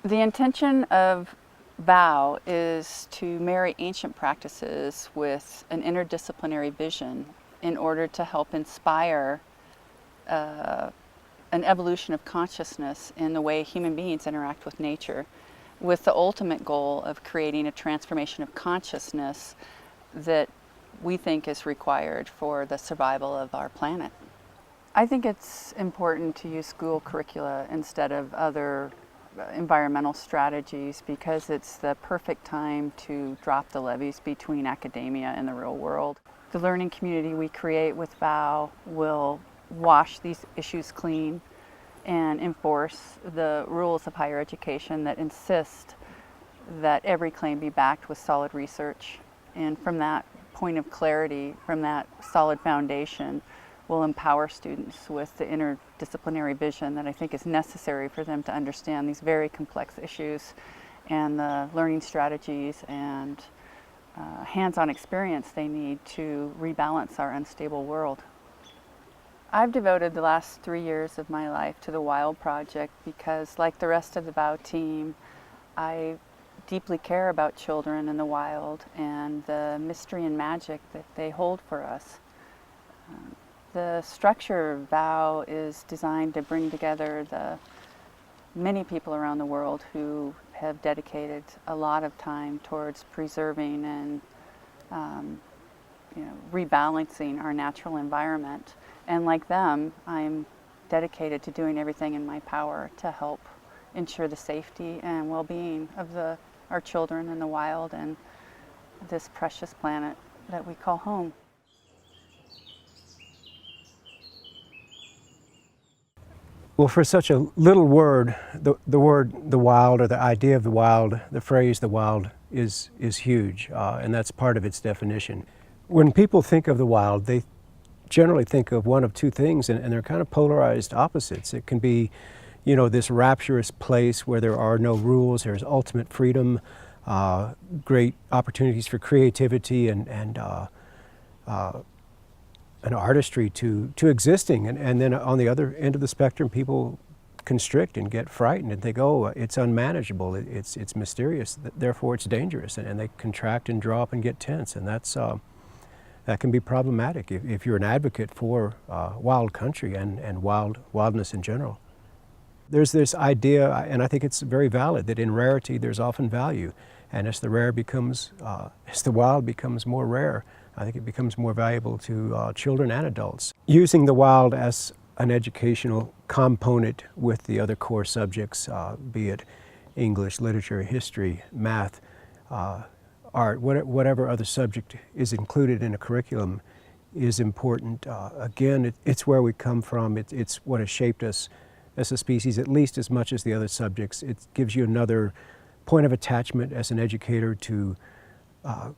The intention of VOW is to marry ancient practices with an interdisciplinary vision in order to help inspire an evolution of consciousness in the way human beings interact with nature, with the ultimate goal of creating a transformation of consciousness that we think is required for the survival of our planet. I think it's important to use school curricula instead of other environmental strategies because it's the perfect time to drop the levees between academia and the real world. The learning community we create with VOW will wash these issues clean and enforce the rules of higher education that insist that every claim be backed with solid research. And from that point of clarity, from that solid foundation, will empower students with the interdisciplinary vision that I think is necessary for them to understand these very complex issues and the learning strategies and hands-on experience they need to rebalance our unstable world. I've devoted the last 3 years of my life to the Wild Project because, like the rest of the VOW team, I deeply care about children in the wild and the mystery and magic that they hold for us. The structure of VOW is designed to bring together the many people around the world who have dedicated a lot of time towards preserving and rebalancing our natural environment. And like them, I'm dedicated to doing everything in my power to help ensure the safety and well-being of our children in the wild and this precious planet that we call home. Well, for such a little word, the word the wild, or the idea of the wild, the phrase the wild is huge, and that's part of its definition. When people think of the wild, they generally think of one of two things, and they're kind of polarized opposites. It can be, this rapturous place where there are no rules, there's ultimate freedom, great opportunities for creativity and an artistry to existing, and then on the other end of the spectrum, people constrict and get frightened and think, oh, it's unmanageable, it's mysterious, therefore it's dangerous, and they contract and draw up and get tense, and that can be problematic if you're an advocate for wild country and wildness in general. There's this idea, and I think it's very valid, that in rarity there's often value, and as the wild becomes more rare, I think it becomes more valuable to children and adults. Using the wild as an educational component with the other core subjects, be it English, literature, history, math, art, whatever other subject is included in a curriculum is important. Again, it's where we come from. It's what has shaped us as a species, at least as much as the other subjects. It gives you another point of attachment as an educator to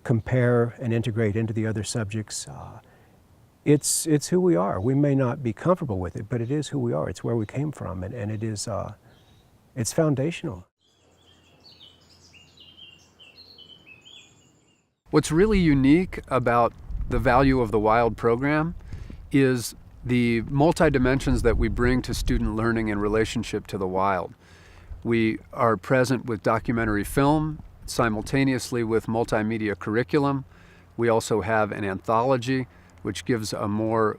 compare and integrate into the other subjects. It's who we are. We may not be comfortable with it, but it is who we are. It's where we came from, and it's foundational. What's really unique about the value of the Wild program is the multi-dimensions that we bring to student learning in relationship to the wild. We are present with documentary film, simultaneously with multimedia curriculum. We also have an anthology, which gives a more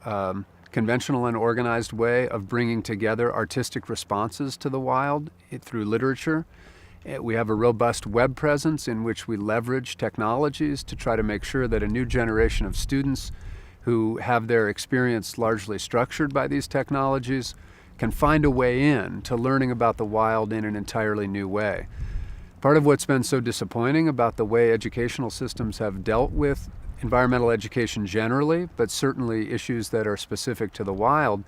conventional and organized way of bringing together artistic responses to the wild through literature. We have a robust web presence in which we leverage technologies to try to make sure that a new generation of students who have their experience largely structured by these technologies can find a way in to learning about the wild in an entirely new way. Part of what's been so disappointing about the way educational systems have dealt with environmental education generally, but certainly issues that are specific to the wild,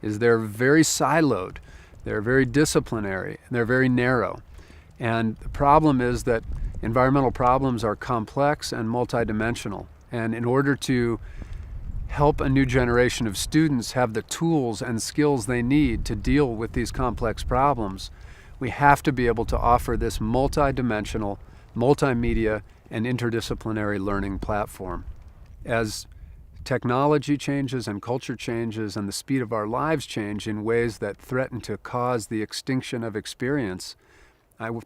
is they're very siloed, they're very disciplinary, and they're very narrow. And the problem is that environmental problems are complex and multidimensional. And in order to help a new generation of students have the tools and skills they need to deal with these complex problems, we have to be able to offer this multidimensional, multimedia, and interdisciplinary learning platform. As technology changes and culture changes and the speed of our lives change in ways that threaten to cause the extinction of experience,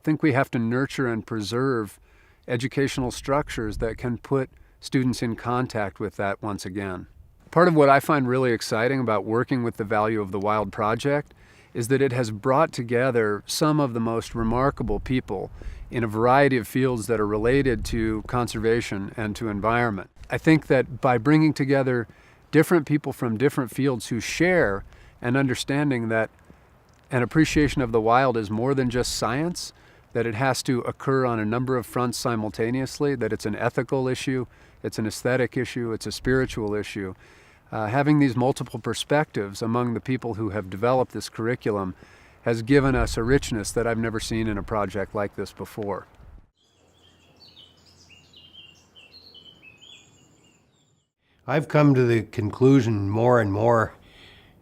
think we have to nurture and preserve educational structures that can put students in contact with that once again. Part of what I find really exciting about working with the Value of the Wild project is that it has brought together some of the most remarkable people in a variety of fields that are related to conservation and to environment. I think that by bringing together different people from different fields who share an understanding that an appreciation of the wild is more than just science, that it has to occur on a number of fronts simultaneously, that it's an ethical issue, it's an aesthetic issue, it's a spiritual issue. Having these multiple perspectives among the people who have developed this curriculum has given us a richness that I've never seen in a project like this before. I've come to the conclusion more and more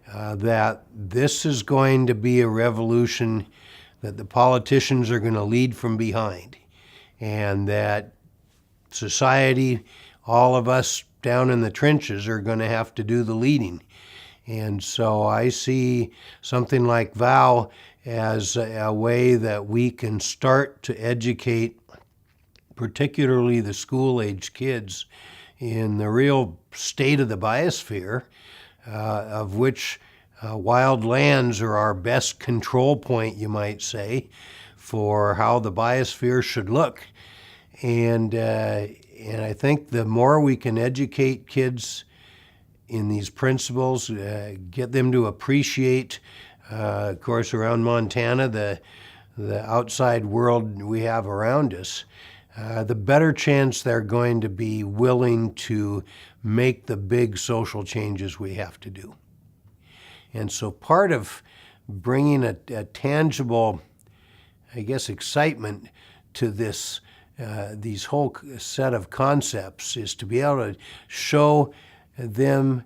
that this is going to be a revolution that the politicians are going to lead from behind, and that society, all of us down in the trenches, are going to have to do the leading. And so I see something like VOW as a way that we can start to educate particularly the school-age kids in the real state of the biosphere, of which wild lands are our best control point, you might say, for how the biosphere should look. And I think the more we can educate kids in these principles, get them to appreciate, of course, around Montana, the outside world we have around us, the better chance they're going to be willing to make the big social changes we have to do. And so part of bringing a tangible, I guess, excitement to this these whole set of concepts is to be able to show them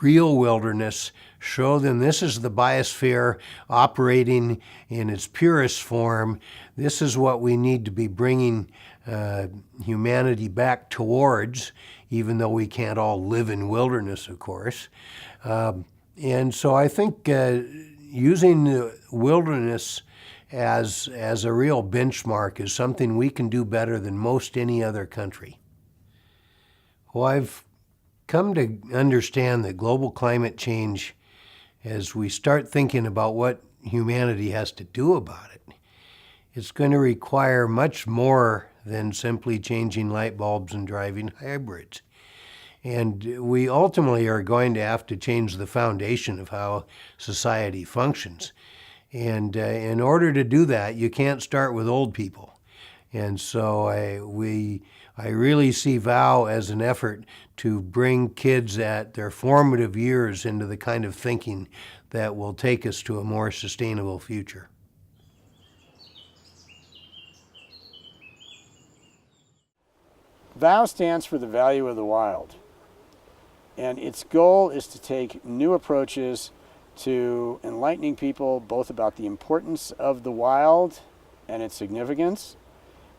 real wilderness, show them this is the biosphere operating in its purest form. This is what we need to be bringing humanity back towards, even though we can't all live in wilderness, of course. And so I think using the wilderness as a real benchmark is something we can do better than most any other country. Well, I've come to understand that global climate change, as we start thinking about what humanity has to do about it, it's going to require much more than simply changing light bulbs and driving hybrids. And we ultimately are going to have to change the foundation of how society functions. And in order to do that, you can't start with old people. And so I really see VOW as an effort to bring kids at their formative years into the kind of thinking that will take us to a more sustainable future. VOW stands for the value of the wild. And its goal is to take new approaches to enlightening people both about the importance of the wild and its significance,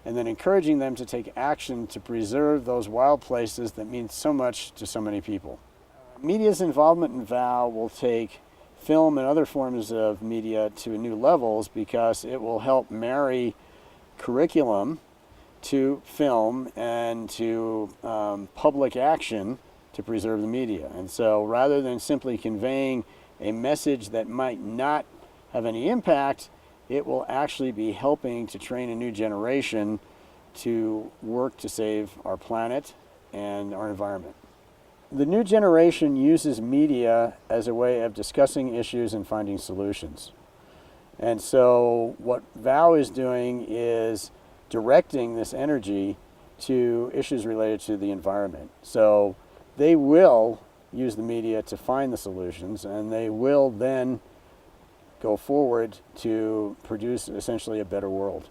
and then encouraging them to take action to preserve those wild places that mean so much to so many people. Media's involvement in VOW will take film and other forms of media to new levels because it will help marry curriculum to film and to public action to preserve the media. And so rather than simply conveying a message that might not have any impact, it will actually be helping to train a new generation to work to save our planet and our environment. The new generation uses media as a way of discussing issues and finding solutions. And so what VOW is doing is directing this energy to issues related to the environment. So they will use the media to find the solutions, and they will then go forward to produce essentially a better world.